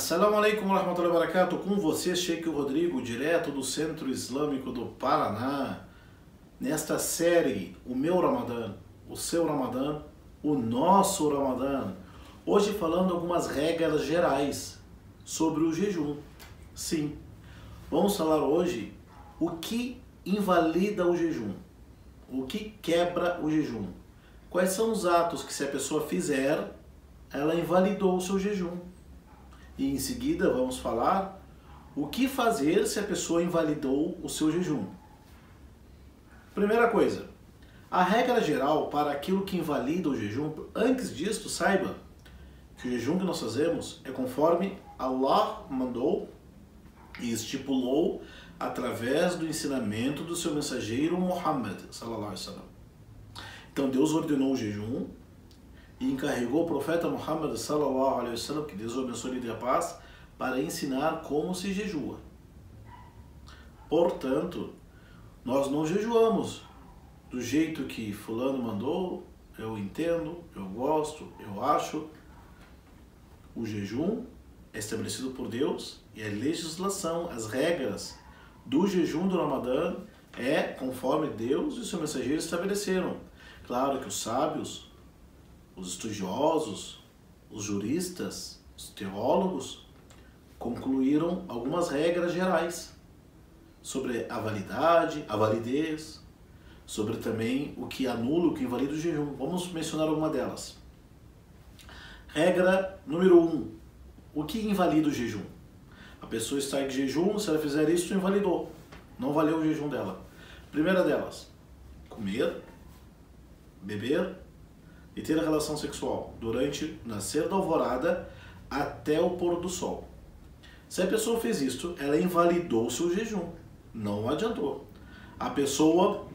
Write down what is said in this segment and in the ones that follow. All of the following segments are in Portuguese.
Assalamu alaikum warahmatullahi wabarakatuh, com você, Sheikh Rodrigo, direto do Centro Islâmico do Paraná. Nesta série, o meu Ramadã, o seu Ramadã, o nosso Ramadã. Hoje falando algumas regras gerais sobre o jejum. Sim, vamos falar hoje o que invalida o jejum, o que quebra o jejum. Quais são os atos que, se a pessoa fizer, ela invalidou o seu jejum. E em seguida vamos falar o que fazer se a pessoa invalidou o seu jejum. Primeira coisa, a regra geral para aquilo que invalida o jejum, antes disso, saiba que o jejum que nós fazemos é conforme Allah mandou e estipulou através do ensinamento do seu mensageiro Muhammad sallallahu alaihi wasallam. Então Deus ordenou o jejum e encarregou o profeta Muhammad sallallahu alaihi wasallam, que Deus o abençoe e dê a paz, para ensinar como se jejua. Portanto, nós não jejuamos do jeito que fulano mandou, eu entendo, eu gosto, eu acho. O jejum é estabelecido por Deus e a legislação, as regras do jejum do Ramadã é conforme Deus e o seu mensageiro estabeleceram. Claro que os sábios, os estudiosos, os juristas, os teólogos concluíram algumas regras gerais sobre a validade, a validez, sobre também o que anula, o que invalida o jejum. Vamos mencionar alguma delas. Regra número 1. O que invalida o jejum? A pessoa está em jejum, se ela fizer isso, invalidou. Não valeu o jejum dela. Primeira delas, comer, beber e ter a relação sexual durante o nascer da alvorada até o pôr do sol. Se a pessoa fez isto, ela invalidou o seu jejum. Não adiantou. A pessoa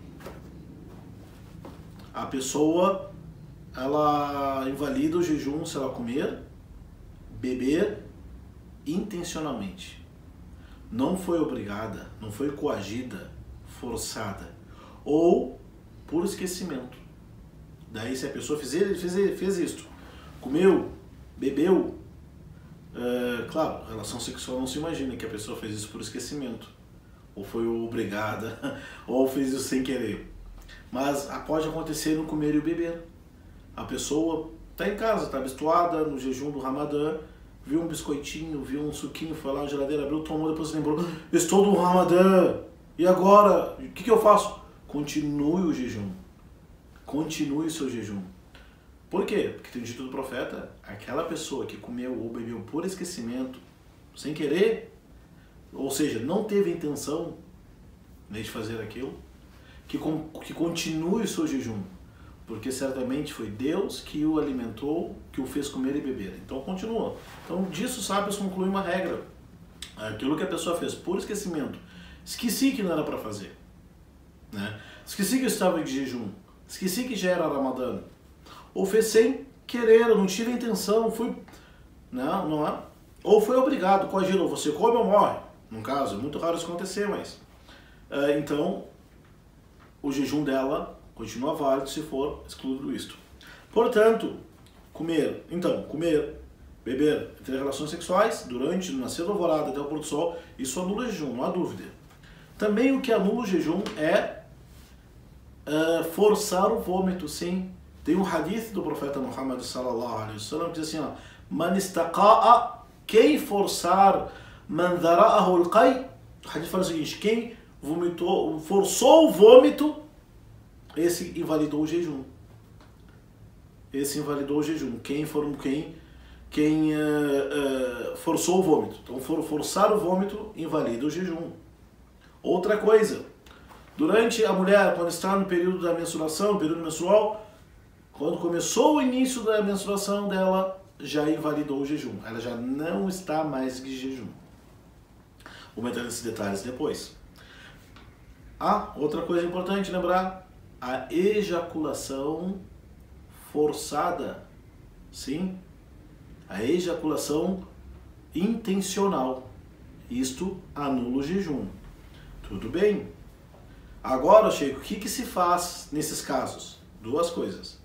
ela invalida o jejum se ela comer, beber intencionalmente. Não foi obrigada, não foi coagida, forçada ou por esquecimento. Daí, se a pessoa fez isto, comeu, bebeu, claro, relação sexual não se imagina que a pessoa fez isso por esquecimento, ou foi obrigada, ou fez isso sem querer. Mas pode acontecer no comer e o beber. A pessoa está em casa, está habituada no jejum do Ramadã, viu um biscoitinho, viu um suquinho, foi lá na geladeira, abriu, tomou, depois lembrou, estou no Ramadã, e agora? O que eu faço? Continue o jejum. Continue o seu jejum. Por quê? Porque tem dito do profeta, aquela pessoa que comeu ou bebeu por esquecimento, sem querer, ou seja, não teve intenção de fazer aquilo, que continue o seu jejum, porque certamente foi Deus que o alimentou, que o fez comer e beber. Então continua. Então disso os sábios concluem uma regra. Aquilo que a pessoa fez por esquecimento, esqueci que não era para fazer, né? Esqueci que eu estava em jejum, esqueci que já era Ramadã, ou fez sem querer, eu não tive a intenção, fui, não é? Ou foi obrigado, coagido, você come ou morre, no caso, é muito raro isso acontecer, mas então o jejum dela continua válido se for excluído isto. Portanto, comer, beber, ter relações sexuais durante o nascer da alvorada até o pôr do sol, isso anula o jejum, não há dúvida. Também o que anula o jejum é forçar o vômito, sim. Tem um hadith do profeta Muhammad sallallahu alaihi wasallam que diz assim, man istaqa'a, quem forçar, man dhara'ahu al-qay, o hadith fala o seguinte, quem vomitou, forçou o vômito, esse invalidou o jejum. Esse invalidou o jejum. Quem forçou o vômito. Então, forçar o vômito invalida o jejum. Outra coisa, durante a mulher, quando está no período da menstruação, no período menstrual, quando começou o início da menstruação dela, já invalidou o jejum. Ela já não está mais de jejum. Vou entrar nesses detalhes depois. Outra coisa importante lembrar, a ejaculação forçada, sim, a ejaculação intencional, isto anula o jejum. Tudo bem. Agora, Sheikh, o que se faz nesses casos? Duas coisas.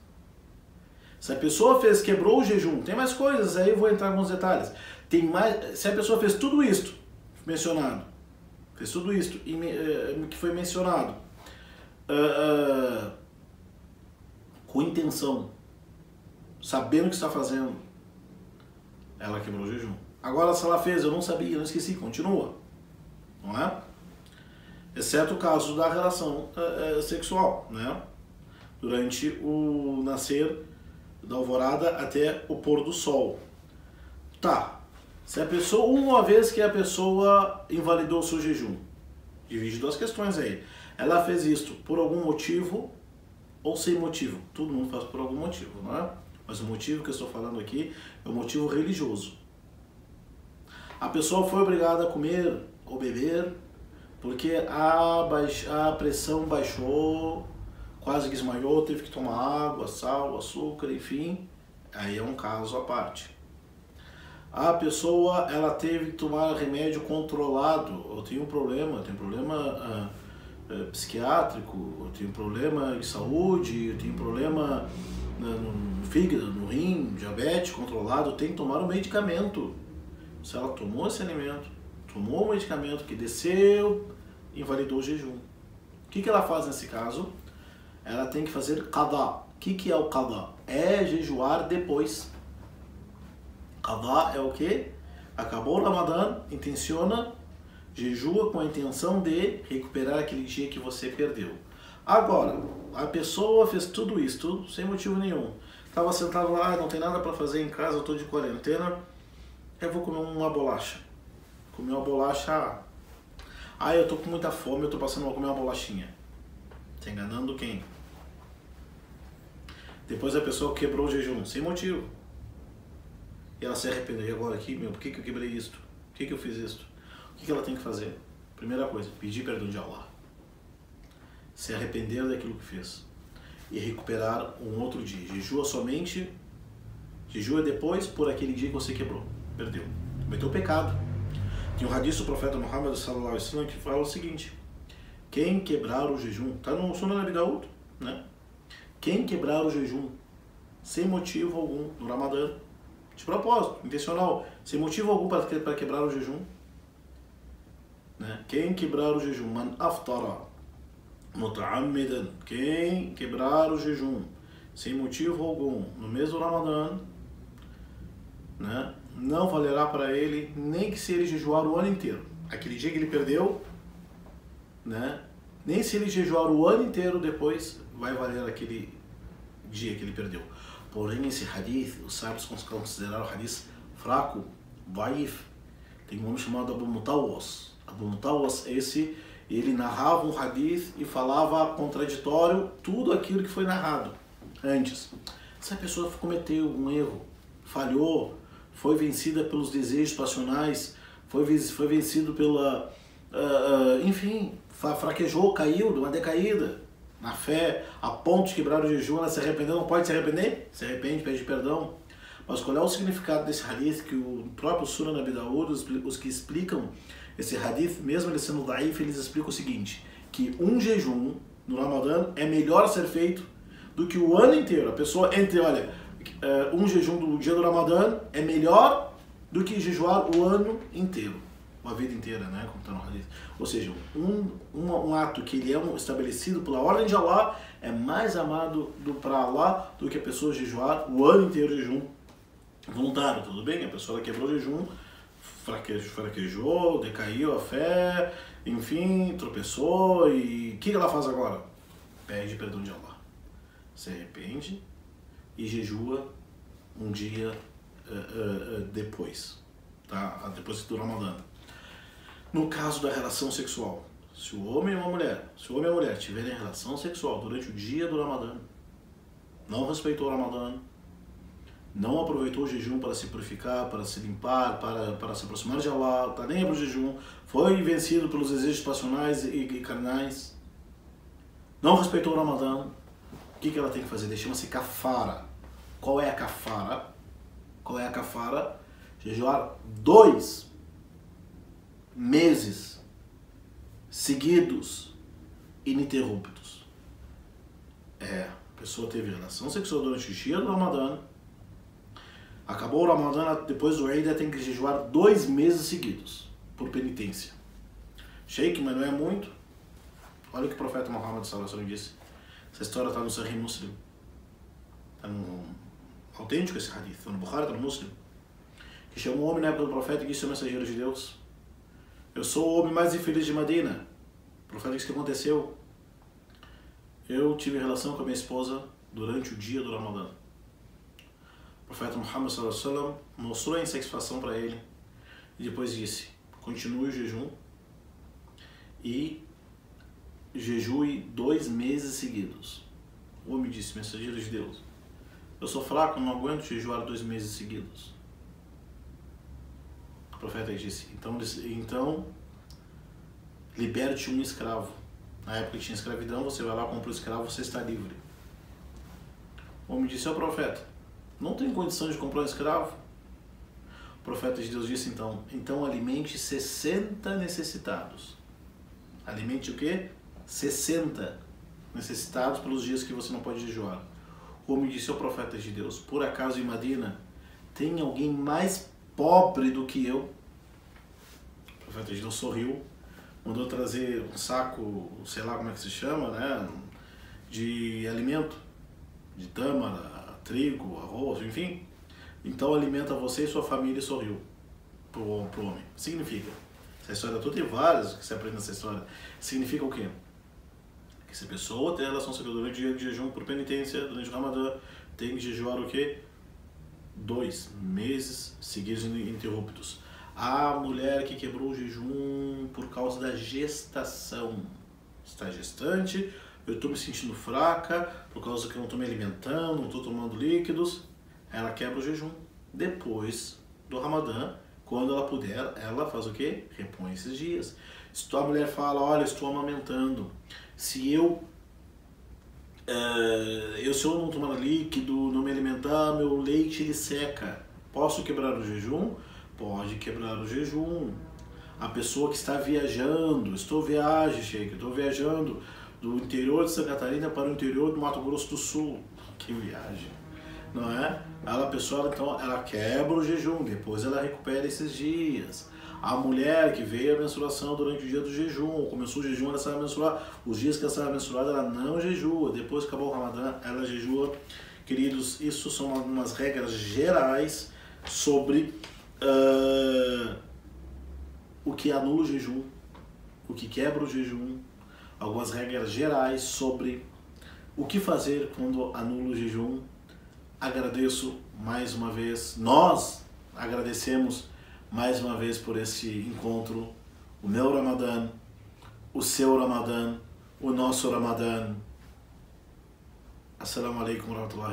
Se a pessoa quebrou o jejum, tem mais coisas, aí eu vou entrar em alguns detalhes. Tem mais, se a pessoa fez tudo isto mencionado, que foi mencionado, com intenção, sabendo o que está fazendo, ela quebrou o jejum. Agora, se ela fez, eu não sabia, não esqueci, continua, não é? Exceto o caso da relação sexual, né? Durante o nascer da alvorada até o pôr do sol. Tá, se a pessoa, uma vez que a pessoa invalidou o seu jejum, divide duas questões aí. Ela fez isto por algum motivo ou sem motivo? Todo mundo faz por algum motivo, não é? Mas o motivo que eu estou falando aqui é o motivo religioso. A pessoa foi obrigada a comer ou beber porque a pressão baixou, quase que desmaiou, teve que tomar água, sal, açúcar, enfim, aí é um caso à parte. A pessoa, ela teve que tomar remédio controlado, eu tenho um problema, psiquiátrico, eu tenho problema de saúde, eu tenho problema no fígado, no rim, diabetes controlado, tem que tomar um medicamento. Se ela tomou esse alimento, tomou o medicamento que desceu, invalidou o jejum. O que ela faz nesse caso? Ela tem que fazer qadá. O que é o qadá? É jejuar depois. Qadá é o que? Acabou o Ramadã, intenciona, jejua com a intenção de recuperar aquele dia que você perdeu. Agora, a pessoa fez tudo isso, tudo sem motivo nenhum. Estava sentado lá, não tem nada para fazer em casa, eu estou de quarentena, eu vou comer uma bolacha. Comer uma bolacha, eu estou com muita fome, eu estou passando a comer uma bolachinha. Está enganando quem? Depois a pessoa quebrou o jejum, sem motivo. E ela se arrependeu. E agora aqui, por que eu quebrei isto? Por que eu fiz isto? O que ela tem que fazer? Primeira coisa, pedir perdão de Allah. Se arrepender daquilo que fez. E recuperar um outro dia. Jejua depois por aquele dia que você quebrou. Perdeu. Cometeu pecado. Tem um hadith do profeta Muhammad sallallahu alaihi wasallam que fala o seguinte: quem quebrar o jejum, está no Sunan Abi Daud, né? Quem quebrar o jejum sem motivo algum no Ramadã, de propósito, intencional, sem motivo algum para quebrar o jejum, né? Quem quebrar o jejum, man aftara muta'ammidan, quem quebrar o jejum sem motivo algum no mês do Ramadã, né? Não valerá para ele nem que se ele jejuar o ano inteiro. Aquele dia que ele perdeu, né? Nem se ele jejuar o ano inteiro depois vai valer aquele dia que ele perdeu. Porém, esse hadith, os sábios consideraram o hadith fraco, daif. Tem um homem chamado Abu Mutawwas. Abu Mutawwas, ele narrava um hadith e falava contraditório tudo aquilo que foi narrado antes. Se a pessoa cometeu um erro, falhou, foi vencida pelos desejos passionais, foi vencido pela... enfim, fraquejou, caiu, deu uma decaída na fé, a ponto de quebrar o jejum, ela se arrependeu, não pode se arrepender? Se arrepende, pede perdão. Mas qual é o significado desse hadith que o próprio Sunan Abi Daud, os que explicam esse hadith, mesmo ele sendo daif, eles explicam o seguinte, que um jejum no Ramadã é melhor ser feito do que o ano inteiro. A pessoa um jejum do dia do Ramadã é melhor do que jejuar o ano inteiro. Uma vida inteira, né, como está no hadith. Ou seja, um ato que ele é estabelecido pela ordem de Allah é mais amado para Allah do que a pessoa jejuar o ano inteiro de jejum voluntário. Tudo bem? A pessoa quebrou o jejum, fraquejou, decaiu a fé, enfim, tropeçou e o que ela faz agora? Pede perdão de Allah. Se arrepende e jejua um dia depois, tá? Depois do Ramadã. No caso da relação sexual, se o homem e a mulher tiverem relação sexual durante o dia do Ramadã, não respeitou o Ramadã, não aproveitou o jejum para se purificar, para se limpar, para se aproximar de Allah, está nem para o jejum, foi vencido pelos desejos passionais e carnais, não respeitou o Ramadã, o que ela tem que fazer? Chama-se kafara. Qual é a kafara? Jejuar 2 meses seguidos, ininterruptos. A pessoa teve relação sexual durante o dia do Ramadã, Acabou o Ramadã, depois do Eid tem que jejuar 2 meses seguidos, por penitência. Sheikh, mas não é muito? Olha o que o profeta Muhammad sallallahu alaihi wasallam disse. Essa história está no Sahih Muslim. Está no autêntico esse hadith, está no Bukhari, está no Muslim. Que chamou um homem na época do profeta e disse ao mensageiro de Deus: eu sou o homem mais infeliz de Medina. O profeta disse: o que aconteceu? Eu tive relação com a minha esposa durante o dia do Ramadã. O profeta Muhammad sallallahu alaihi wasallam mostrou a insatisfação para ele e depois disse: continue o jejum e jejue 2 meses seguidos. O homem disse: mensageiro de Deus, eu sou fraco, não aguento jejuar 2 meses seguidos. O profeta disse: então liberte um escravo. Na época que tinha escravidão, você vai lá, compra o escravo, você está livre. O homem disse: ó profeta, não tenho condição de comprar um escravo. O profeta de Deus disse: então alimente 60 necessitados. Alimente o quê? 60 necessitados pelos dias que você não pode jejuar. O homem disse: ó profeta de Deus, por acaso em Medina tem alguém mais pobre do que eu? O profeta de Deus sorriu, mandou trazer um saco, sei lá como é que se chama, né, de alimento, de tâmara, trigo, arroz, enfim. Então alimenta você e sua família, e sorriu pro homem. Significa, essa história toda tem várias que você aprende nessa história. Significa o quê? Que se a pessoa tem relação sexual durante o dia de jejum por penitência, durante o Ramadã, tem que jejuar o quê? 2 meses seguidos ininterruptos. A mulher que quebrou o jejum por causa da gestação, está gestante, eu estou me sentindo fraca por causa que eu não estou me alimentando, não estou tomando líquidos, ela quebra o jejum. Depois do Ramadã, quando ela puder, ela faz o quê? Repõe esses dias. Se a mulher fala: olha, estou amamentando, se eu não tomar líquido, não me alimentar, meu leite ele seca, posso quebrar o jejum? Pode quebrar o jejum. A pessoa que está viajando, estou viajando do interior de Santa Catarina para o interior do Mato Grosso do Sul. Que viagem, não é? A pessoa, então, ela quebra o jejum, depois ela recupera esses dias. A mulher que veio a menstruação durante o dia do jejum, começou o jejum, ela sai a menstruar, os dias que ela sai a menstruar, ela não jejua, depois que acabou o Ramadã, ela jejua. Queridos, isso são algumas regras gerais sobre o que anula o jejum, o que quebra o jejum, algumas regras gerais sobre o que fazer quando anula o jejum. Agradeço mais uma vez, nós agradecemos mais uma vez por esse encontro, o meu Ramadã, o seu Ramadã, o nosso Ramadã. Assalamu alaikum wa rahmatullahi.